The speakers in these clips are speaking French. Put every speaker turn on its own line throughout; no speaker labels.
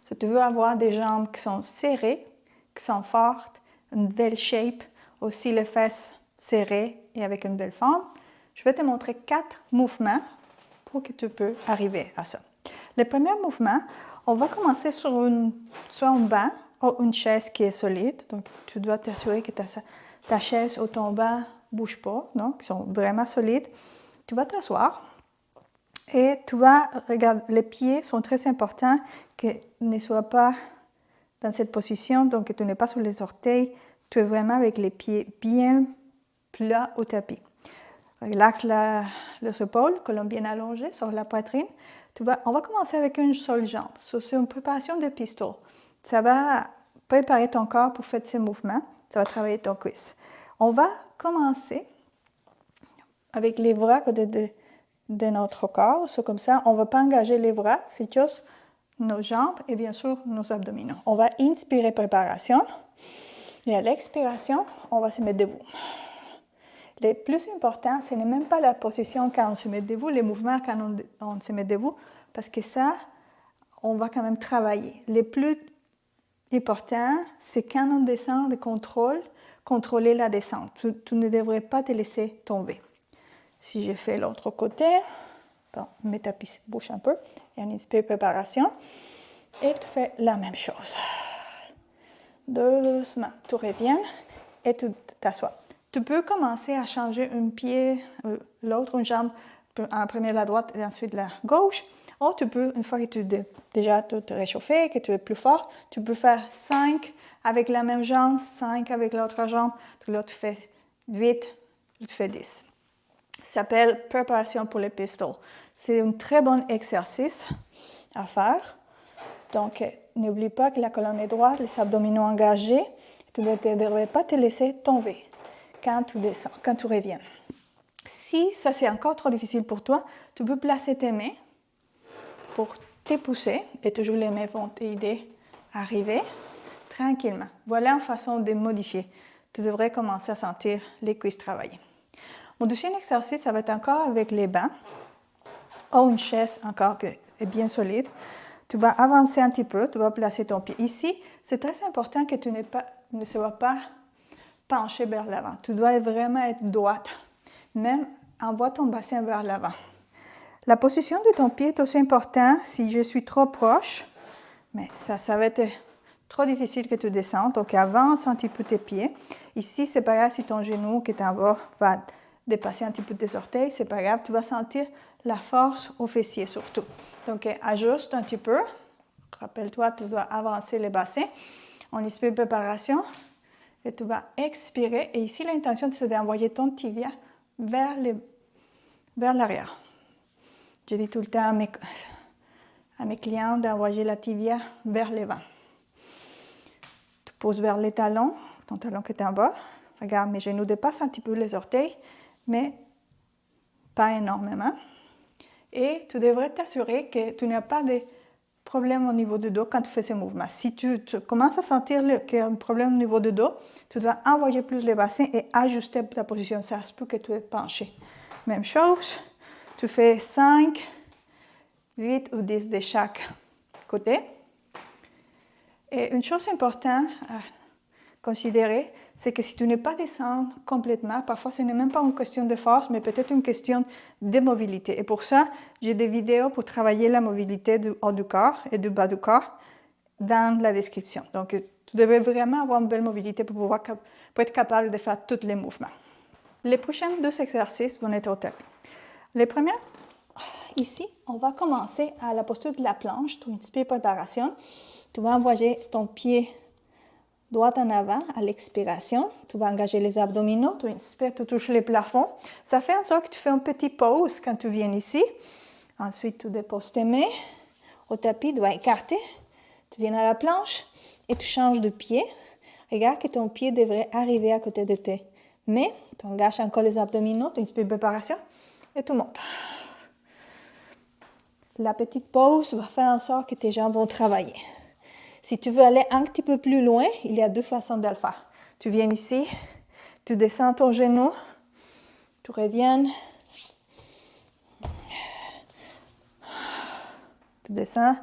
Si tu veux avoir des jambes qui sont serrées, qui sont fortes, une belle shape, aussi les fesses serrées et avec une belle forme, je vais te montrer 4 mouvements pour que tu peux arriver à ça. Le premier mouvement, on va commencer sur un banc ou une chaise qui est solide. Donc, tu dois t'assurer que ta chaise ou ton banc ne bouge pas, donc ils sont vraiment solides. Tu vas t'asseoir et tu vas regarder, les pieds sont très importants, qu'ils ne soient pas dans cette position, donc que tu n'es pas sur les orteils, tu es vraiment avec les pieds bien plats au tapis. Relaxe les épaules, colonne bien allongée sur la poitrine. On va commencer avec une seule jambe. C'est une préparation de pistol. Ça va préparer ton corps pour faire ces mouvements. Ça va travailler ton cuisse. On va commencer avec les bras à côté de notre corps. C'est comme ça, on ne va pas engager les bras, c'est juste nos jambes et bien sûr nos abdominaux. On va inspirer préparation et à l'expiration, on va se mettre debout. Le plus important, ce n'est même pas la position quand on se met debout, les mouvements quand on se met debout, parce que ça, on va quand même travailler. Le plus important, c'est quand on descend de contrôle, contrôler la descente. Tu ne devrais pas te laisser tomber. Si je fais l'autre côté, bon, mets ta bouche un peu, et on inspire préparation, et tu fais la même chose. Doucement, tu reviens et tu t'assois. Tu peux commencer à changer un pied, l'autre, une jambe, en premier la droite et ensuite la gauche. Ou tu peux, une fois que tu déjà te réchauffé, que tu es plus fort, tu peux faire 5 avec la même jambe, 5 avec l'autre jambe, l'autre fait 8, l'autre fait 10. Ça s'appelle préparation pour les pistoles. C'est un très bon exercice à faire. Donc, n'oublie pas que la colonne est droite, les abdominaux engagés. Tu ne devrais pas te laisser tomber quand tu descends, quand tu reviens. Si ça c'est encore trop difficile pour toi, tu peux placer tes mains pour te pousser et toujours les mains vont t'aider à arriver tranquillement. Voilà une façon de modifier. Tu devrais commencer à sentir les cuisses travailler. Mon deuxième exercice, ça va être encore avec les bancs ou une chaise encore qui est bien solide. Tu vas avancer un petit peu, tu vas placer ton pied ici. C'est très important que tu ne sois pas penché vers l'avant. Tu dois vraiment être droite. Même envoie ton bassin vers l'avant. La position de ton pied est aussi importante. Si je suis trop proche, mais ça va être trop difficile que tu descendes. Donc avance un petit peu tes pieds. Ici, c'est pas grave si ton genou qui est en bas va dépasser un petit peu tes orteils. C'est pas grave, tu vas sentir la force au fessier surtout. Donc ajuste un petit peu. Rappelle-toi, tu dois avancer les bassins. On inspire préparation. Et tu vas expirer. Et ici, l'intention, c'est d'envoyer ton tibia vers l'arrière. Je dis tout le temps à mes clients d'envoyer la tibia vers l'avant. Tu poses vers les talons, ton talon qui est en bas. Regarde, mes genoux dépassent un petit peu les orteils, mais pas énormément. Et tu devrais t'assurer que tu n'as pas de problème au niveau du dos quand tu fais ces mouvements. Si tu commences à sentir qu'il y a un problème au niveau du dos, tu dois envoyer plus les bassins et ajuster ta position. Ça se peut que tu es penché. Même chose, tu fais 5, 8 ou 10 de chaque côté. Et une chose importante à considérer, c'est que si tu n'es pas descendre complètement, parfois ce n'est même pas une question de force, mais peut-être une question de mobilité. Et pour ça, j'ai des vidéos pour travailler la mobilité du haut du corps et du bas du corps dans la description. Donc, tu devrais vraiment avoir une belle mobilité pour être capable de faire tous les mouvements. Les prochains 2 exercices vont être au tapis. Les premiers, ici, on va commencer à la posture de la planche. Tu inspires préparation. Tu vas envoyer ton pied droit en avant à l'expiration. Tu vas engager les abdominaux. Tu inspires, tu touches les plafonds. Ça fait en sorte que tu fais une petite pause quand tu viens ici. Ensuite, tu déposes tes mains. Au tapis, tu vas écarter. Tu viens à la planche et tu changes de pied. Regarde que ton pied devrait arriver à côté de tes mains. Tu engages encore les abdominaux. Tu inspires préparation et tu montes. La petite pause va faire en sorte que tes jambes vont travailler. Si tu veux aller un petit peu plus loin, il y a 2 façons de le faire. Tu viens ici, tu descends ton genou, tu reviens, tu descends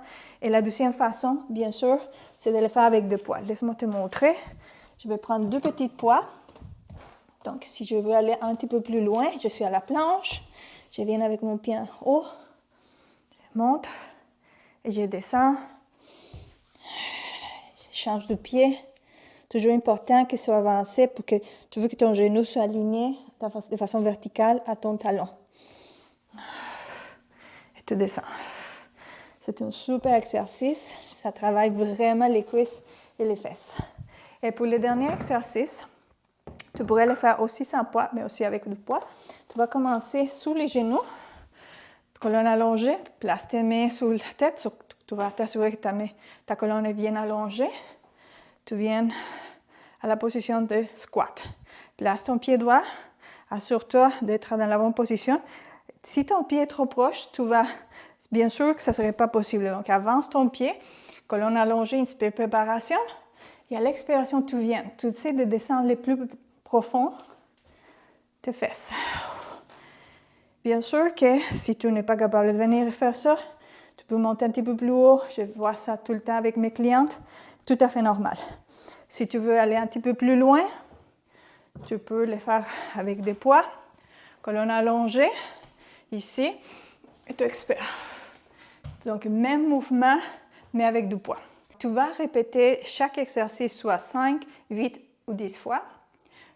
Et la deuxième façon, bien sûr, c'est de le faire avec des poids. Laisse-moi te montrer. Je vais prendre 2 petits poids. Donc, si je veux aller un petit peu plus loin, je suis à la planche. Je viens avec mon pied en haut. Je monte et je descends. Je change de pied. Toujours important qu'il soit avancé pour que tu veux que ton genou soit aligné de façon verticale à ton talon. Et tu descends. C'est un super exercice. Ça travaille vraiment les cuisses et les fesses. Et pour le dernier exercice, tu pourrais le faire aussi sans poids, mais aussi avec du poids. Tu vas commencer sous les genoux, colonne allongée, place tes mains sous la tête. Tu vas t'assurer que ta colonne est bien allongée. Tu viens à la position de squat. Place ton pied droit. Assure-toi d'être dans la bonne position. Si ton pied est trop proche, bien sûr que ça ne serait pas possible. Donc, avance ton pied, colonne allongée, inspire, préparation. Et à l'expiration, tu viens. Tu essaies de descendre le plus profond tes fesses. Bien sûr que si tu n'es pas capable de venir faire ça, tu peux monter un petit peu plus haut. Je vois ça tout le temps avec mes clientes. Tout à fait normal. Si tu veux aller un petit peu plus loin, tu peux le faire avec des poids. Colonne allongée, ici, et tu expires. Donc, même mouvement, mais avec du poids. Tu vas répéter chaque exercice soit 5, 8 ou 10 fois.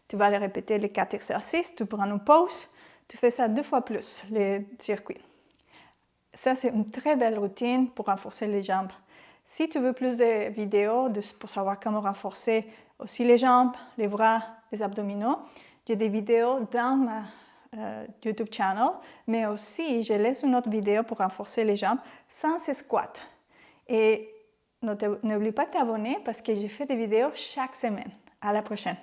Tu vas les répéter les 4 exercices, tu prends une pause, tu fais ça 2 fois plus, les circuits. Ça, c'est une très belle routine pour renforcer les jambes. Si tu veux plus de vidéos pour savoir comment renforcer aussi les jambes, les bras, les abdominaux, j'ai des vidéos dans ma YouTube channel, mais aussi je laisse une autre vidéo pour renforcer les jambes sans ces squats. Et n'oublie pas de t'abonner parce que je fais des vidéos chaque semaine. À la prochaine!